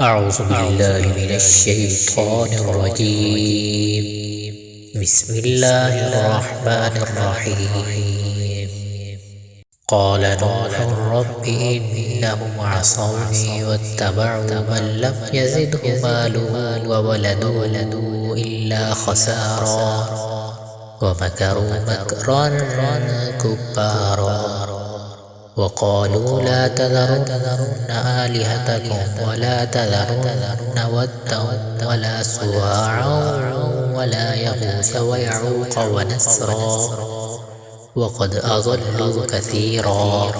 أعوذ بالله من الشيطان الرجيم. بسم الله الرحمن الرحيم. قال نوح رب إنهم عصوني واتبعوا من لم يزده ماله وولده إلا خسارا ومكروا مكرا كبارا وقالوا لا تذرن آلهتكم ولا تذرن ودا ولا سواعا ولا يغوث ويعوق ونسرا وقد أضلوا كثيرا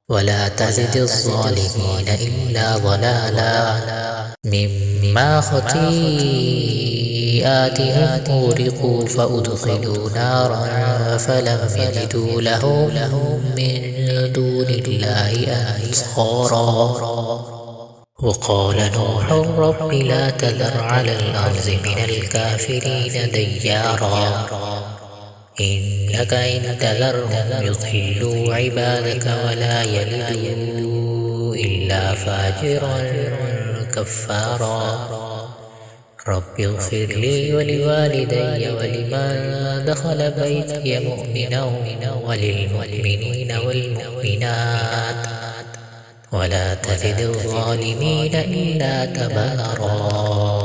ولا تزد الظالمين إلا ضلالا مما خطيئاتهم أغرقوا فأدخلوا نارا فلم يجدوا لهم من دون الله أنصارا وقال نوح رب لا تذر على الأرض من الكافرين ديارا إنك إن تذرهم يضلوا عبادك ولا يلدوا إلا فاجرا كفارا رب اغفر لي ولوالدي ولمن دخل بيتي مؤمنا وللمؤمنين والمؤمنات ولا تزد الظالمين إلا تبارا